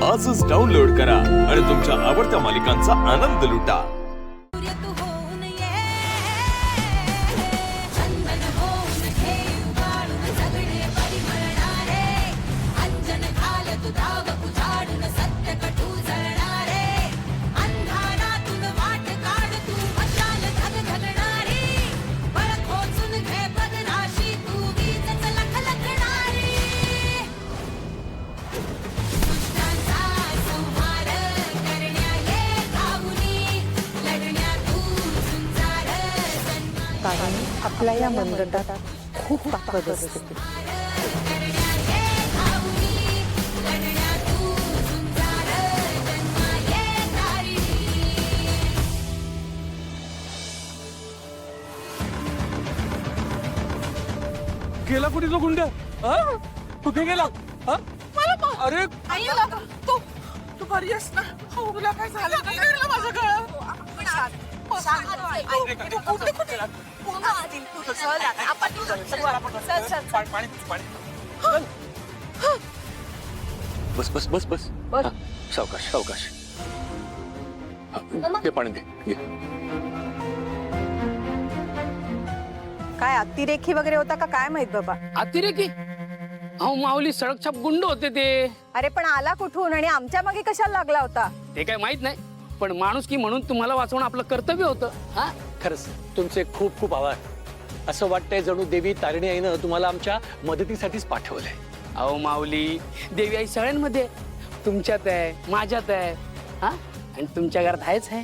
आजच डाउनलोड करा आणि तुमच्या आवडत्या मालिकांचा आनंद लुटा। कारण आपल्या या मनगटात खूप ताकद असते। गेला कुठे तो गुंड? कुठे गेला? अरे तू बरी आहेस ना? तुला काय झालं? माझं बस बस बस बस सावकाश सावकाश। हे पाणी दे ये। काय अतिरेकी वगैरे होता का काय माहित बाबा? अतिरेकी? अहो माऊली सडक छाप गुंड होते ते। अरे पण आला कुठून आणि आमच्या मागे कशाला लागला होता? ते काय माहित नाही, पण माणूस की म्हणून तुम्हाला वाचवणं आपलं कर्तव्य होतं। हा खरंच तुमचे खूप खूप आभार। असं वाटतंय जणू देवी तारिणी आईनं तुम्हाला आमच्या मदतीसाठीच पाठवलंय। अहो माऊली, देवी आई सगळ्यांमध्ये आहे। तुमच्यात आहे, माझ्यात आहे, हा आणि तुमच्या घरात आहेच आहे।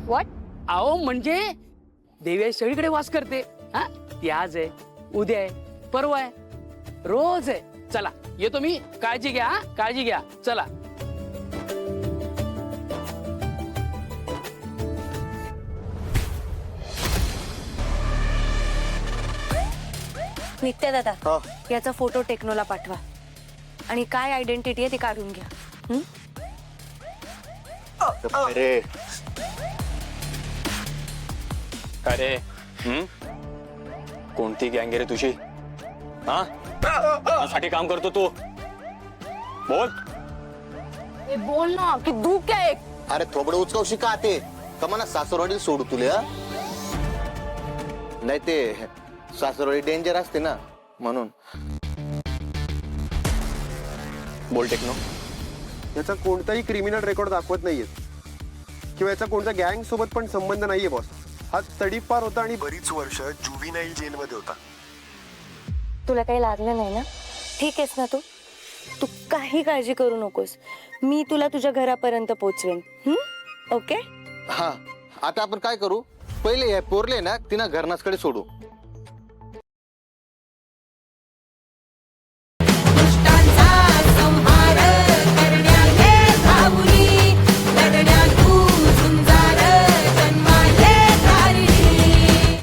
व्हॉट? अहो म्हणजे देवी आई सगळीकडे वास करते। हा ती आज आहे, उद्या आहे, परवा आहे, रोज आहे। चला येतो मी, काळजी घ्या, हा काळजी घ्या, चला। नित्या दादा, याचा फोटो टेक्नोला पाठवा आणि काय आयडेंटिटी आहे ती काढून घ्या। अरे अरे कोणती गँग रे तुझी? हा साठी काम करतो तू? बोल बोल ना की दू काय? अरे थोबड उचकावशी का ते कमाना सासरवाडी सोडू तुला? नाही ते सासरवाडी डेंजर असते ना म्हणून। बोल टेक्नो। याचा कोणताही क्रिमिनल रेकॉर्ड दाखवत नाहीये किंवा याचा कोणत्या गँग सोबत पण संबंध नाहीये बॉस। हा तडीपार होता आणि बरीच वर्ष जुव्हिनाईल जेलमध्ये होता। तुला काही लागलं नाही ना? ठीक आहेस ना तू? तू काही काळजी करू नकोस, मी तुला तुझ्या घरापर्यंत पोहोचवेन। ओके? हा आता आपण काय करू, पहिले हे पोरले ना तिना घरनासकडे सोडू,